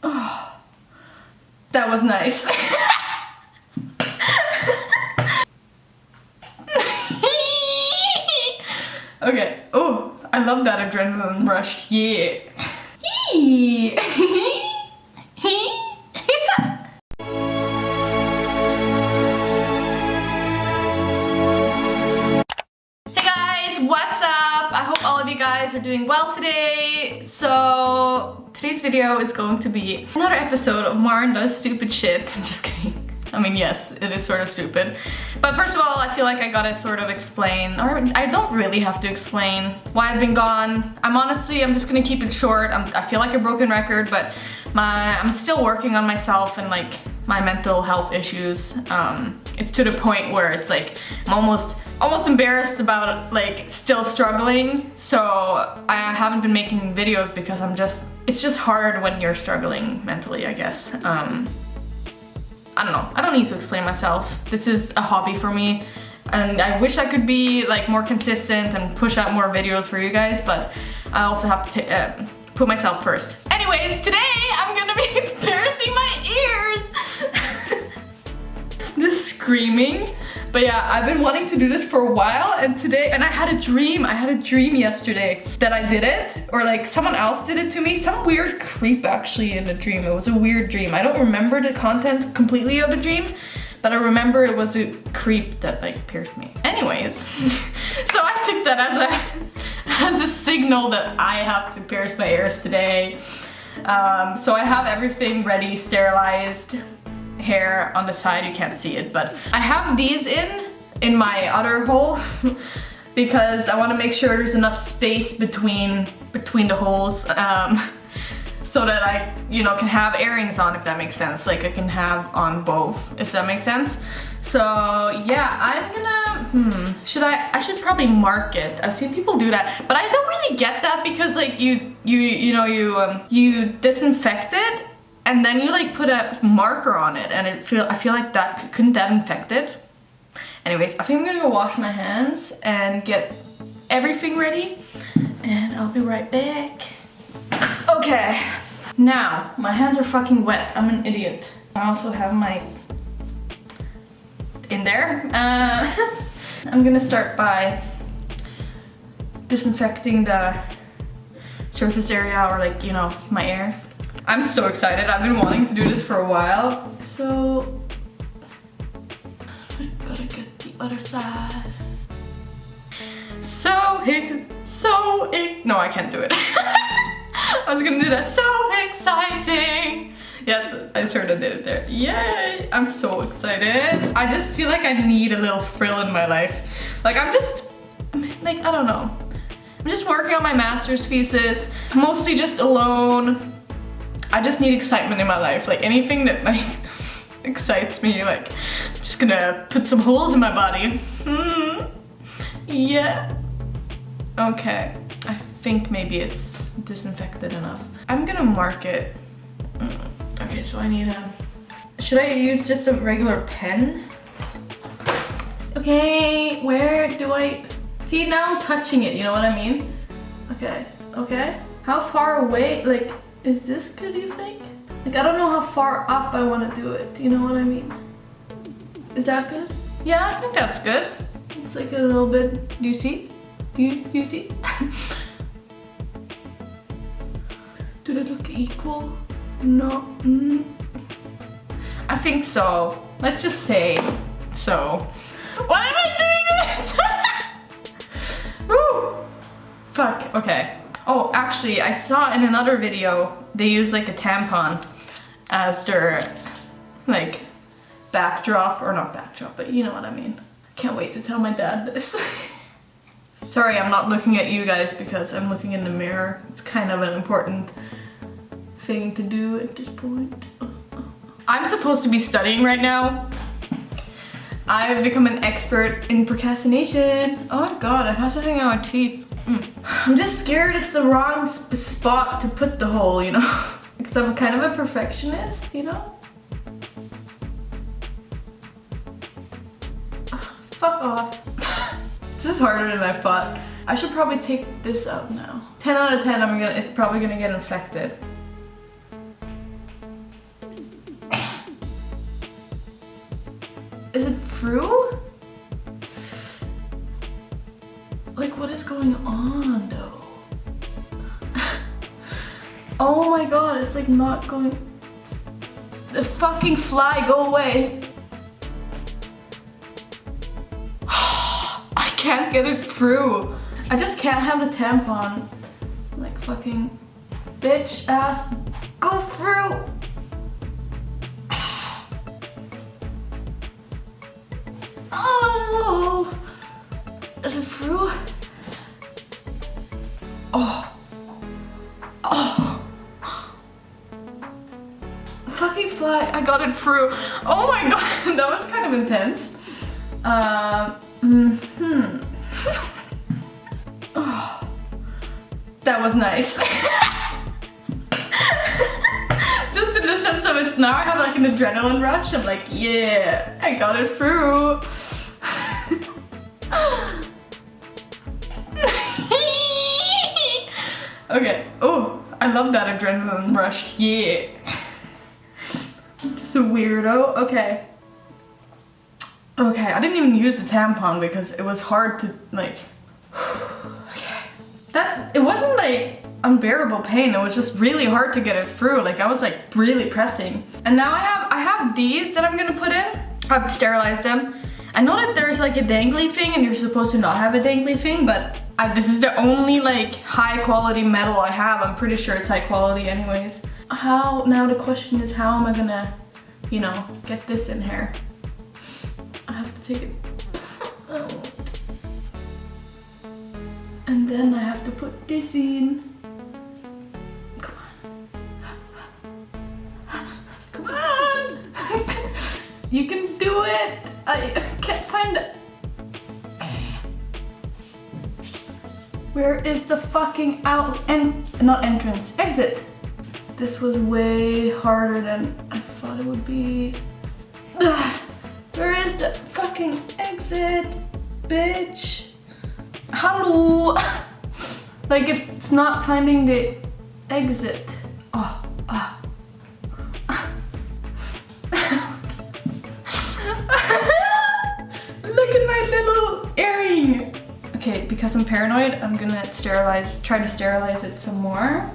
Oh, that was nice. Okay. Oh, I love that adrenaline rush. Yeah. Hey guys, what's up? I hope all of you guys are doing well today. So today's video is going to be another episode of Maren Does Stupid Shit. Just kidding. I mean, yes, it is sort of stupid. But first of all, I feel like I gotta sort of explain, or I don't really have to explain why I've been gone. I'm just gonna keep it short. I feel like a broken record, but I'm still working on myself and like my mental health issues. It's to the point where it's like I'm almost embarrassed about like still struggling. So I haven't been making videos because it's just hard when you're struggling mentally, I guess. I don't know, I don't need to explain myself. This is a hobby for me and I wish I could be like more consistent and push out more videos for you guys, but I also have to put myself first. Anyways, today I'm gonna be piercing my ears. I'm just screaming. But yeah, I've been wanting to do this for a while and I had a dream yesterday that I did it, or like someone else did it to me. Some weird creep actually in the dream. It was a weird dream. I don't remember the content completely of the dream, but I remember it was a creep that like pierced me. Anyways, so I took that as a signal that I have to pierce my ears today. So I have everything ready, sterilized. Hair on the side, you can't see it, but I have these in my other hole because I want to make sure there's enough space between the holes, so that I, can have earrings on, if that makes sense. Like I can have on both, if that makes sense. So yeah, I'm gonna, I should probably mark it. I've seen people do that, but I don't really get that because like you disinfect it and then you like put a marker on it, and I feel like couldn't that infect it? Anyways, I think I'm gonna go wash my hands and get everything ready, and I'll be right back. Okay, now my hands are fucking wet. I'm an idiot. I also have my in there. I'm gonna start by disinfecting the surface area, or like, my ear. I'm so excited. I've been wanting to do this for a while. So, I gotta get the other side. No, I can't do it. I was gonna do that. So exciting. Yes, I sort of did it there. Yay! I'm so excited. I just feel like I need a little thrill in my life. Like I don't know. I'm just working on my master's thesis, mostly just alone. I just need excitement in my life, like anything that like excites me, like just gonna put some holes in my body. Yeah. Okay, I think maybe it's disinfected enough. I'm gonna mark it. Okay, so I need should I use just a regular pen? Okay, where do I, see now I'm touching it, you know what I mean? Okay. How far away, like, is this good, you think? Like, I don't know how far up I want to do it. You know what I mean? Is that good? Yeah, I think that's good. It's like a little bit, do you see? Do you see? Do they look equal? No. I think so. Let's just say so. Why am I doing this? Woo! Fuck, okay. Oh, actually, I saw in another video, they use like a tampon as their, like, backdrop, or not backdrop, but you know what I mean. Can't wait to tell my dad this. Sorry, I'm not looking at you guys because I'm looking in the mirror. It's kind of an important thing to do at this point. I'm supposed to be studying right now. I've become an expert in procrastination. Oh my god, I have to hang out my teeth. I'm just scared it's the wrong spot to put the hole, because I'm kind of a perfectionist, Fuck off. This is harder than I thought. I should probably take this out now. 10 out of 10, it's probably gonna get infected. Is it through? Like, what is going on though? Oh my god, it's like not going. The fucking fly, go away. I can't get it through. I just can't have the tampon. Like fucking bitch ass, go through. Oh, is it through? Oh, oh, fucking fly! I got it through. Oh my god, that was kind of intense. Oh, that was nice. Just in the sense of it's now I have like an adrenaline rush. I'm like, yeah, I got it through. Okay. Oh, I love that adrenaline rush. Yeah. I'm just a weirdo. Okay. Okay, I didn't even use the tampon because it was hard to like. Okay. That it wasn't like unbearable pain. It was just really hard to get it through. Like I was like really pressing. And now I have these that I'm gonna put in. I've sterilized them. I know that there's like a dangly thing and you're supposed to not have a dangly thing, but this is the only like high quality metal I have. I'm pretty sure it's high quality anyways. How, now the question is how am I gonna, you know, get this in here? I have to take it out. And then I have to put this in. Come on. Come on. You can do it. I can't find it. Where is the fucking not entrance, exit? This was way harder than I thought it would be. Ugh. Where is the fucking exit, bitch? Hello. Like it's not finding the exit. Oh, ah. Look at my little earring. Okay, because I'm paranoid, I'm gonna try to sterilize it some more.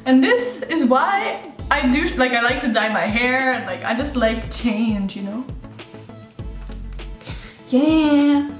And this is why I like to dye my hair and like I just like change, you know? Yeah.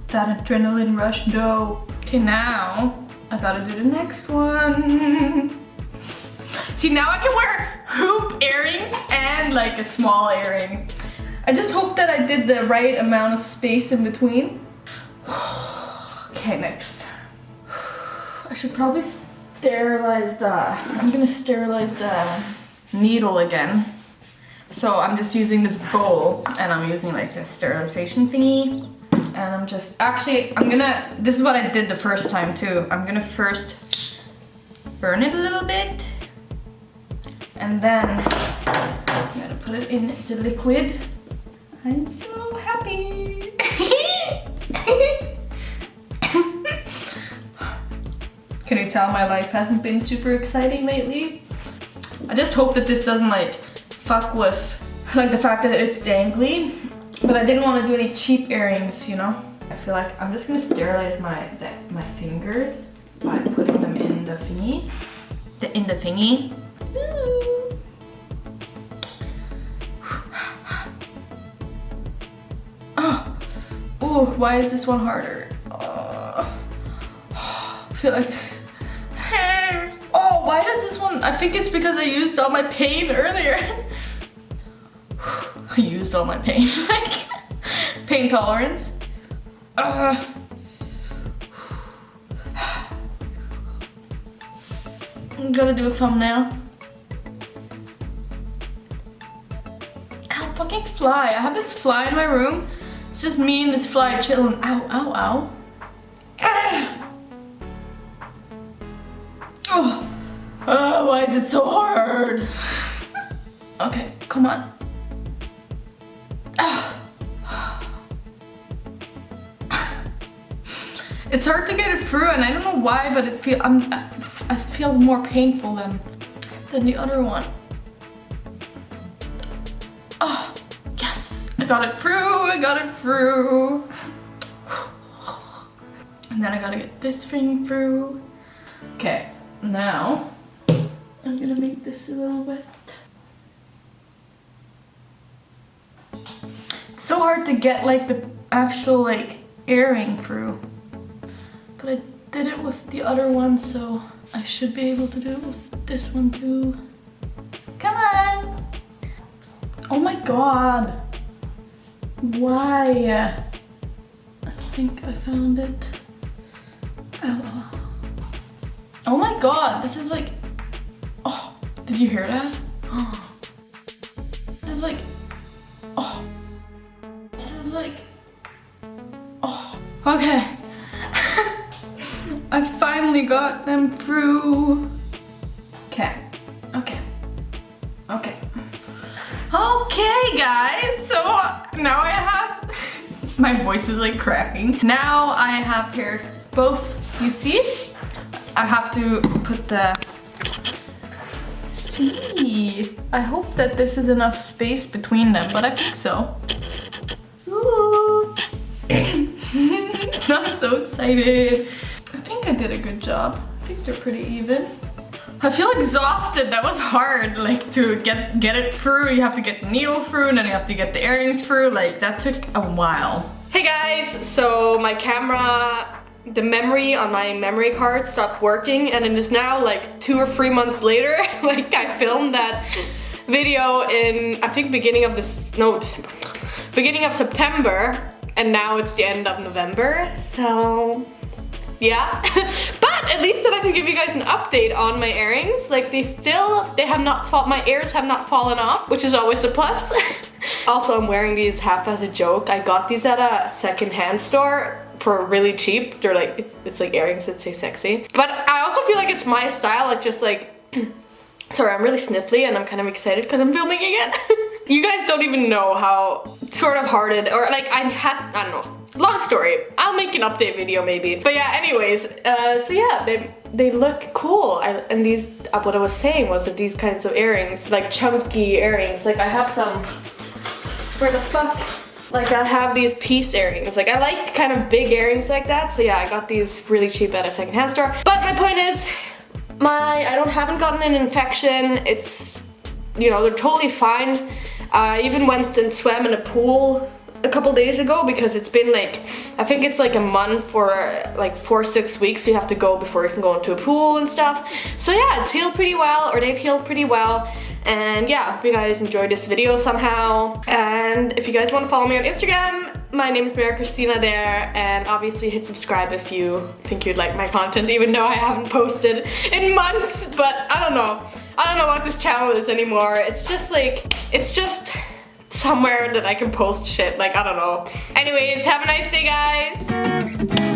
That adrenaline rush though. Okay, now I gotta do the next one. See, now I can wear hoop earrings and like a small earring. I just hope that I did the right amount of space in between. Okay, next. I should probably sterilize I'm gonna sterilize the needle again. So I'm just using this bowl and I'm using like this sterilization thingy. And I'm just, this is what I did the first time too. I'm gonna first burn it a little bit. And then I'm gonna put it in the liquid. I'm so happy. Can you tell my life hasn't been super exciting lately? I just hope that this doesn't like fuck with like the fact that it's dangly. But I didn't want to do any cheap earrings, you know? I feel like I'm just gonna sterilize my fingers by putting them in the thingy. In the thingy. Oh, why is this one harder? I feel like. Oh, why does this one? I think it's because I used all my pain earlier. I used all my pain, like pain tolerance. I'm gonna do a thumbnail. Ow, fucking fly. I have this fly in my room. It's just me and this fly chilling. Ow, ow, ow. Oh, why is it so hard? Okay, come on. It's hard to get it through and I don't know why, but it feels more painful than than the other one. Oh, yes, I got it through, I got it through. And then I gotta get this thing through. Okay, now I'm gonna make this a little wet. It's so hard to get like the actual like earring through. But I did it with the other one, so I should be able to do it with this one too. Come on! Oh my god! Why? I think I found it. Oh. Oh my god, this is like... Oh, did you hear that? Oh. This is like... Oh. This is like... Oh. Okay. I finally got them through. Okay. Okay. Okay. Okay, guys. So now I have... My voice is like cracking. Now I have pierced both. You see? I have to put the... See? I hope that this is enough space between them, but I think so. Ooh. I'm so excited. I think I did a good job. I think they're pretty even. I feel exhausted. That was hard, like to get it through. You have to get the needle through and then you have to get the earrings through. Like that took a while. Hey guys, so my camera, the memory on my memory card stopped working and it is now like 2 or 3 months later. Like I filmed that video in, I think beginning of beginning of September, and now it's the end of November, so yeah. But at least that I can give you guys an update on my earrings. Like my ears have not fallen off, which is always a plus. Also, I'm wearing these half as a joke. I got these at a secondhand store for really cheap. They're like, it's like earrings that say sexy. But I also feel like it's my style, like just like, sorry, I'm really sniffly and I'm kind of excited because I'm filming again. You guys don't even know how sort of hearted, or like I don't know. Long story. I'll make an update video maybe. But yeah, anyways, so yeah, they look cool. And these, what I was saying was that these kinds of earrings, like chunky earrings, like I have some, where the fuck? Like I have these piece earrings. Like I like kind of big earrings like that. So yeah, I got these really cheap at a secondhand store. But my point is, I haven't gotten an infection. It's, you know, they're totally fine. I even went and swam in a pool a couple days ago because it's been like, I think it's like a month or like 4 or 6 weeks you have to go before you can go into a pool and stuff. So yeah, it's healed pretty well, or they've healed pretty well. And yeah, I hope you guys enjoyed this video somehow. And if you guys want to follow me on Instagram, my name is Mary Christina there, and obviously hit subscribe if you think you'd like my content, even though I haven't posted in months. But I don't know what this channel is anymore. It's just like, it's just somewhere that I can post shit, like I don't know. Anyways, have a nice day, guys.